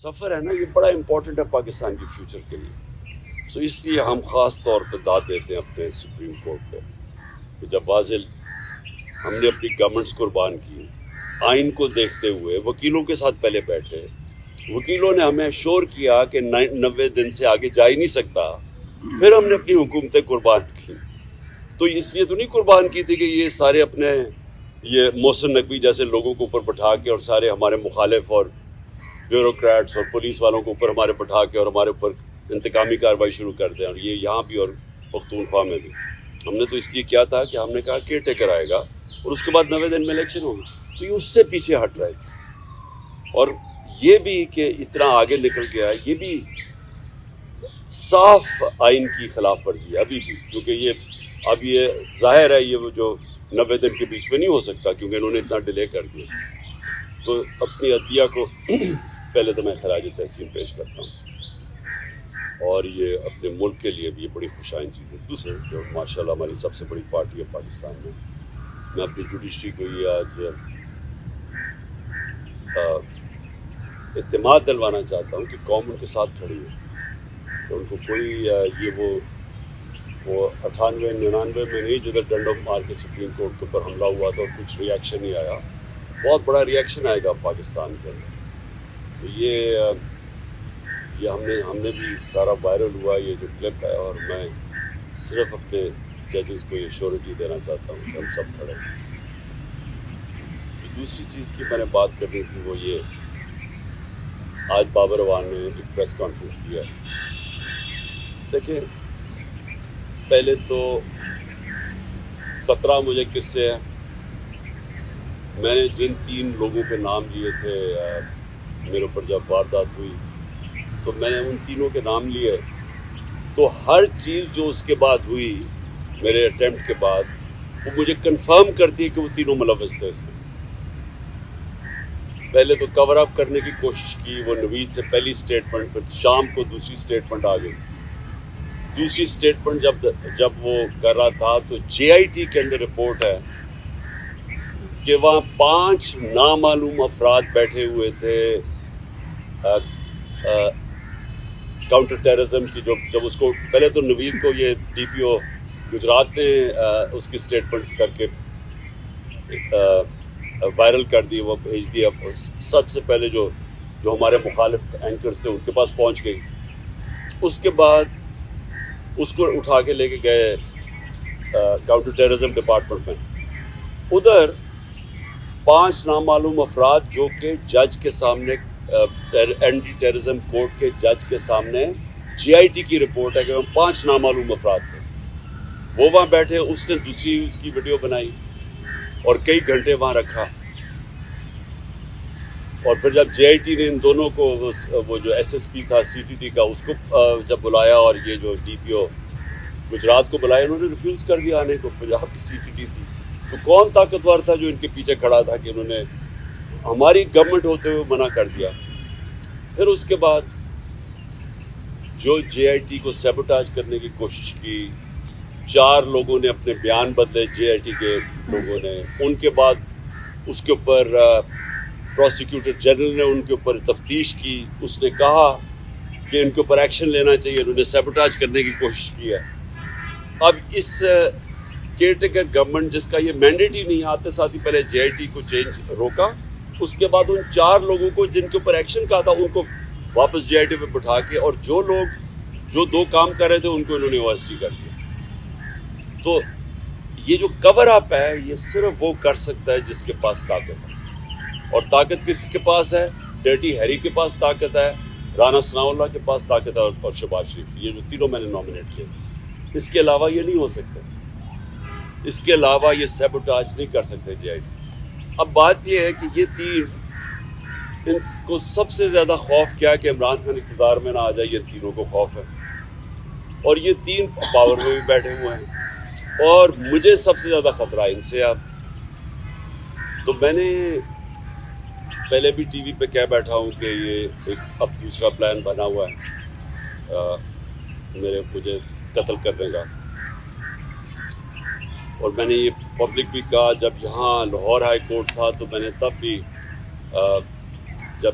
سفر ہے نا یہ بڑا امپورٹنٹ ہے پاکستان کی فیوچر کے لیے. سو اس لیے ہم خاص طور پہ داد دیتے ہیں اپنے سپریم کورٹ پہ کہ جب واضح ہم نے اپنی گورنمنٹس قربان کی, آئین کو دیکھتے ہوئے وکیلوں کے ساتھ پہلے بیٹھے, وکیلوں نے ہمیں شور کیا کہ 90 دن سے آگے جا ہی نہیں سکتا, پھر ہم نے اپنی حکومتیں قربان کی. تو اس لیے تو نہیں قربان کی تھی کہ یہ سارے اپنے یہ محسن نقوی جیسے لوگوں کو اوپر بٹھا کے اور سارے ہمارے مخالف اور بیوروکریٹس اور پولیس والوں کو اوپر ہمارے بٹھا کے اور ہمارے اوپر انتقامی کارروائی شروع کر دیں, اور یہ یہاں بھی اور پختونخوا میں بھی. ہم نے تو اس لیے کیا تھا کہ ہم نے کہا کیئر ٹیکر آئے گا اور اس کے بعد 90 دن میں الیکشن ہوگی, تو یہ اس سے پیچھے ہٹ رہے تھے. اور یہ بھی کہ اتنا آگے نکل گیا, یہ بھی صاف آئین کی خلاف ورزی ہے ابھی بھی, کیونکہ یہ ظاہر ہے یہ وہ جو 90 دن کے بیچ میں نہیں ہو سکتا کیونکہ انہوں نے اتنا ڈیلے کر دیا. تو اپنی عدلیہ کو پہلے تو میں خراج تحسین پیش کرتا ہوں, اور یہ اپنے ملک کے لیے بھی یہ بڑی خوشائن چیز ہے. دوسرے جو ماشاء اللہ ہماری سب سے بڑی پارٹی ہے پاکستان میں اپنی جوڈیشری کو یہ آج اعتماد دلوانا چاہتا ہوں کہ قوم ان کے ساتھ کھڑی ہے, کہ ان کو کوئی یہ وہ 98-99 میں نہیں جدھر ڈنڈو مار کے سپریم کورٹ کے اوپر حملہ ہوا تھا اور کچھ ریئیکشن نہیں آیا, بہت بڑا ریئیکشن آئے گا پاکستان کے اندر. تو یہ ہم نے بھی سارا وائرل ہوا یہ جو کلپ ہے, اور میں صرف اپنے ججز کو یہ شیورٹی دینا چاہتا ہوں کہ ہم سب کھڑے ہیں. دوسری چیز کی میں نے بات کرنی تھی وہ یہ, آج بابر اعوان نے ایک پریس کانفرنس کیا. دیکھیں پہلے تو خطرہ مجھے کس سے ہے, میں نے جن 3 لوگوں کے نام لیے تھے میرے اوپر جب واردات ہوئی تو میں نے ان تینوں کے نام لیے, تو ہر چیز جو اس کے بعد ہوئی میرے اٹیمپٹ کے بعد وہ مجھے کنفرم کرتی ہے کہ وہ تینوں ملوث تھے اس میں. پہلے تو کور اپ کرنے کی کوشش کی, وہ نوید سے پہلی سٹیٹمنٹ, پھر شام کو دوسری سٹیٹمنٹ آ گئی. دوسری سٹیٹمنٹ جب وہ کر رہا تھا تو JIT کے اندر رپورٹ ہے کہ وہاں 5 نامعلوم افراد بیٹھے ہوئے تھے کاؤنٹر ٹیررزم کی. جب اس کو پہلے تو نوید کو یہ DPO گجرات نے اس کی سٹیٹمنٹ کر کے وائرل کر دی, وہ بھیج دیا. سب سے پہلے جو ہمارے مخالف اینکرز تھے ان کے پاس پہنچ گئی. اس کے بعد اس کو اٹھا کے لے کے گئے کاؤنٹر ٹیررزم ڈپارٹمنٹ میں. ادھر 5 نامعلوم افراد جو کہ جج کے سامنے اینٹی ٹیررزم کورٹ کے جج کے سامنے JIT کی رپورٹ ہے کہ وہ 5 نامعلوم افراد تھے, وہ وہاں بیٹھے. اس نے دوسری اس کی ویڈیو بنائی اور کئی گھنٹے وہاں رکھا. اور پھر جب JIT نے ان دونوں کو وہ جو SSP تھا CTT کا اس کو جب بلایا, اور یہ جو DPO گجرات کو بلایا, انہوں نے ریفیوز کر دیا آنے کو. پنجاب کی CTT تھی, تو کون طاقتور تھا جو ان کے پیچھے کھڑا تھا کہ انہوں نے ہماری گورنمنٹ ہوتے ہوئے منع کر دیا. پھر اس کے بعد جو JIT کو سیبوٹاج کرنے کی کوشش کی, 4 لوگوں نے اپنے بیان بدلے JIT کے لوگوں نے. ان کے بعد اس کے اوپر پروسیکیوٹر جنرل نے ان کے اوپر تفتیش کی, اس نے کہا کہ ان کے اوپر ایکشن لینا چاہیے. انہوں نے سیبوٹاج کرنے کی کوشش کی ہے. اب اس کیئر ٹیکر گورنمنٹ جس کا یہ مینڈیٹ ہی نہیں, آتے ساتھ ہی پہلے JIT کو چینج روکا, اس کے بعد ان 4 لوگوں کو جن کے اوپر ایکشن کہا تھا ان کو واپس JIT پہ بٹھا کے, اور جو لوگ جو 2 کام کر رہے تھے ان کو انہوں نے OST کر دیا. تو یہ جو کور اپ ہے یہ صرف وہ کر سکتا ہے جس کے پاس طاقت ہے, اور طاقت کس کے پاس ہے؟ ڈرٹی ہیری کے پاس طاقت ہے, رانا ثناء اللہ کے پاس طاقت ہے, اور شہباز شریف. یہ جو تینوں میں نے نامنیٹ کیے, اس کے علاوہ یہ نہیں ہو سکتے, اس کے علاوہ یہ سیبوٹاج نہیں کر سکتے JIT. اب بات یہ ہے کہ یہ 3 ان کو سب سے زیادہ خوف کیا کہ عمران خان اقتدار میں نہ آ جائے, یہ تینوں کو خوف ہے. اور یہ 3 پاور میں بھی بیٹھے ہوئے ہیں, اور مجھے سب سے زیادہ خطرہ ان سے. تو میں نے پہلے بھی ٹی وی پہ کہہ بیٹھا ہوں کہ یہ ایک اب دوسرا پلان بنا ہوا ہے مجھے قتل کرنے کا. اور میں نے یہ پبلک بھی کہا, جب یہاں لاہور ہائی کورٹ تھا تو میں نے تب بھی جب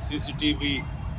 CCTV